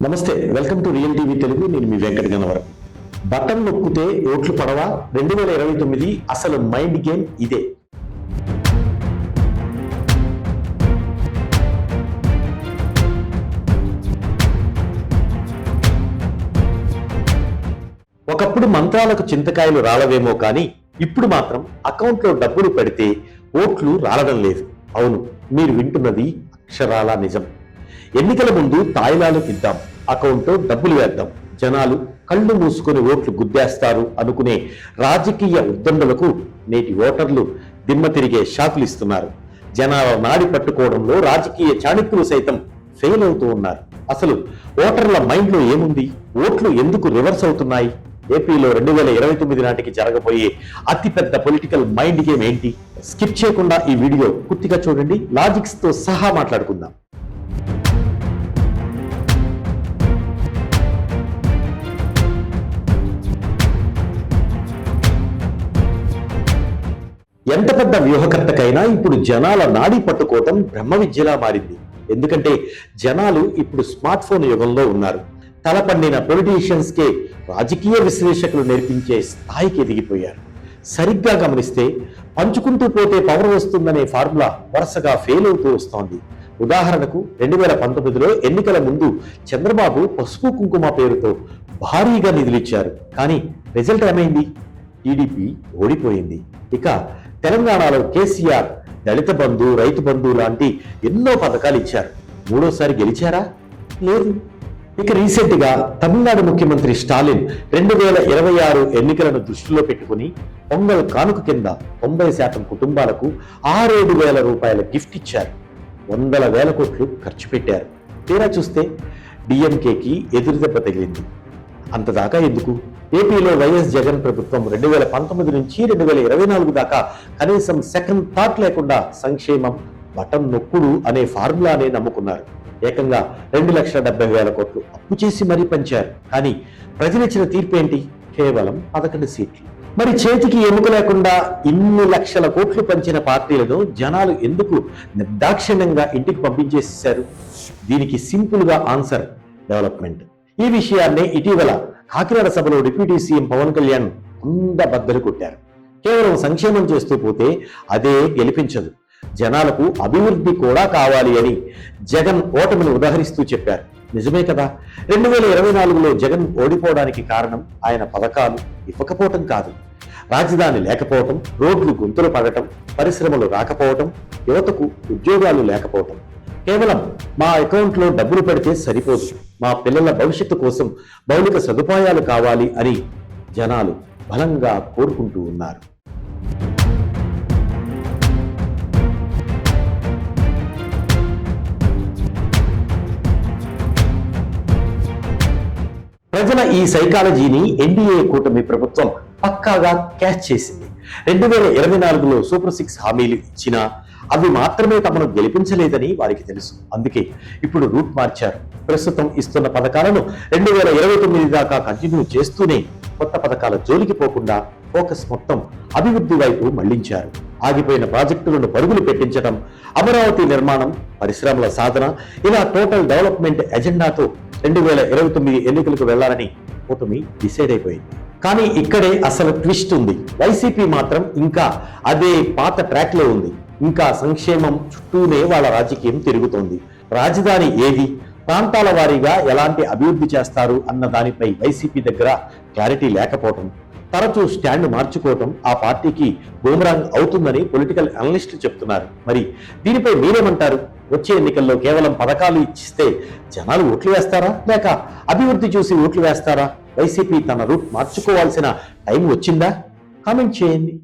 నమస్తే, welcome to real TV Telugu. నేను మీ Venkata Gannavaram. Button నొక్కితే ఓట్లు పడవా? 2029 అసలు మైండ్ గేమ్ ఇదే. ఒకప్పుడు మంత్రాలకు చింతకాయలు రాలవేమో కానీ ఇప్పుడు మాత్రం అకౌంట్లో డబ్బులు పెడితే ఓట్లు రాలడం లేదు. అవును, మీరు వింటున్నది అక్షరాల నిజం. ఎన్నికల ముందు తాయిలాలు ఇద్దాం, అకౌంట్లో డబ్బులు వేద్దాం, జనాలు కళ్ళు మూసుకొని ఓట్లు గుద్దేస్తారు అనుకునే రాజకీయ ఉద్దండులకు నేటి ఓటర్లు దిమ్మ తిరిగే షాకులు ఇస్తున్నారు. జనాల నాడి పట్టుకోవడంలో రాజకీయ చాణక్యులు సైతం ఫెయిల్ అవుతూ ఉన్నారు. అసలు ఓటర్ల మైండ్లో ఏముంది? ఓట్లు ఎందుకు రివర్స్ అవుతున్నాయి? ఏపీలో 2029 నాటికి జరగబోయే అతిపెద్ద పొలిటికల్ మైండ్ గేమ్ ఏంటి? స్కిప్ చేయకుండా ఈ వీడియో పూర్తిగా చూడండి. లాజిక్స్ తో సహా మాట్లాడుకుందాం. ఎంత పెద్ద వ్యూహకర్తకైనా ఇప్పుడు జనాల నాడి పట్టుకోవటం బ్రహ్మ విద్యలా మారింది. ఎందుకంటే జనాలు ఇప్పుడు స్మార్ట్ ఫోన్ యుగంలో ఉన్నారు. తలపండిన పొలిటీషియన్స్ కే రాజకీయ విశ్లేషకులు నేర్పించే స్థాయికి ఎదిగిపోయారు. సరిగ్గా గమనిస్తే పంచుకుంటూ పోతే పవర్ వస్తుందనే ఫార్ములా వరుసగా ఫెయిల్ అవుతూ వస్తోంది. ఉదాహరణకు 2019లో ఎన్నికల ముందు చంద్రబాబు పసుపు కుంకుమ పేరుతో భారీగా నిధులిచ్చారు. కానీ రిజల్ట్ ఏమైంది? టీడీపీ ఓడిపోయింది. ఇక తెలంగాణలో కేసీఆర్ దళిత బంధు, రైతు బంధు లాంటి ఎన్నో పథకాలు ఇచ్చారు. మూడోసారి గెలిచారా? లేదు. ఇక రీసెంట్ గా తమిళనాడు ముఖ్యమంత్రి స్టాలిన్ 2026 ఎన్నికలను దృష్టిలో పెట్టుకుని పొంగల్ కానుక కింద 90% కుటుంబాలకు 6,000 రూపాయల గిఫ్ట్ ఇచ్చారు. 100,000 కోట్లు ఖర్చు పెట్టారు. తీరా చూస్తే డిఎంకేకి ఎదురుదెబ్బ తగిలింది. అంతదాకా ఎందుకు? ఏపీలో వైఎస్ జగన్ ప్రభుత్వం 2019 నుంచి 2024 దాకా కనీసం సెకండ్ థాట్ లేకుండా సంక్షేమం, బటన్ నొక్కుడు అనే ఫార్ములానే నమ్ముకున్నారు. ఏకంగా 2,70,000 కోట్లు అప్పు చేసి మరీ పంచారు. కానీ ప్రజలిచ్చిన తీర్పు ఏంటి? కేవలం 11 సీట్లు. మరి చేతికి ఎముక లేకుండా ఇన్ని లక్షల కోట్లు పంచిన పార్టీలను జనాలు ఎందుకు నిర్దాక్షిణ్యంగా ఇంటికి పంపించేసేశారు? దీనికి సింపుల్ గా ఆన్సర్ డెవలప్మెంట్. ఈ విషయాన్నే ఇటీవల కాకినాడ సభలో డిప్యూటీ సీఎం పవన్ కళ్యాణ్ బద్దలు కొట్టారు. కేవలం సంక్షేమం చేస్తూ పోతే అదే గెలిపించదు, జనాలకు అభివృద్ధి కూడా కావాలి అని జగన్ ఓటమిని ఉదాహరిస్తూ చెప్పారు. నిజమే కదా. 2024లో జగన్ ఓడిపోవడానికి కారణం ఆయన పథకాలు ఇవ్వకపోవటం కాదు, రాజధాని లేకపోవటం, రోడ్లు గుంతలు పడటం, పరిశ్రమలు రాకపోవటం, యువతకు ఉద్యోగాలు లేకపోవటం. కేవలం మా అకౌంట్లో డబ్బులు పెడితే సరిపోదు, మా పిల్లల భవిష్యత్తు కోసం మౌలిక సదుపాయాలు కావాలి అని జనాలు బలంగా కోరుకుంటూ ఉన్నారు. ప్రజల ఈ సైకాలజీని ఎన్డీఏ కూటమి ప్రభుత్వం పక్కాగా క్యాచ్ చేసింది. 2024లో సూపర్ 6 హామీలు ఇచ్చినా అవి మాత్రమే తమను గెలిపించలేదని వారికి తెలుసు. అందుకే ఇప్పుడు రూట్ మార్చారు. ప్రస్తుతం ఇస్తున్న పథకాలను 2029 దాకా కంటిన్యూ చేస్తూనే కొత్త పథకాల జోలికి పోకుండా ఫోకస్ మొత్తం అభివృద్ధి వైపు మళ్లించారు. ఆగిపోయిన ప్రాజెక్టులను పరుగులు పెట్టించడం, అమరావతి నిర్మాణం, పరిశ్రమల సాధన, ఇలా టోటల్ డెవలప్మెంట్ ఎజెండాతో 2029 ఎన్నికలకు వెళ్లాలని కూటమి డిసైడ్ అయిపోయింది. కానీ ఇక్కడే అసలు ట్విస్ట్ ఉంది. వైసీపీ మాత్రం ఇంకా అదే పాత ట్రాక్ లో ఉంది. ఇంకా సంక్షేమం చుట్టూనే వాళ్ళ రాజకీయం తిరుగుతోంది. రాజధాని ఏది, ప్రాంతాల వారీగా ఎలాంటి అభివృద్ధి చేస్తారు అన్న దానిపై వైసీపీ దగ్గర క్లారిటీ లేకపోవటం, తరచూ స్టాండ్ మార్చుకోవటం ఆ పార్టీకి బూమరాంగ్ అవుతుందని పొలిటికల్ అనలిస్టులు చెప్తున్నారు. మరి దీనిపై మీరేమంటారు? వచ్చే ఎన్నికల్లో కేవలం పథకాలు ఇచ్చిస్తే జనాలు ఓట్లు వేస్తారా, లేక అభివృద్ధి చూసి ఓట్లు వేస్తారా? వైసీపీ తన రూట్ మార్చుకోవాల్సిన టైం వచ్చిందా? కామెంట్ చేయండి.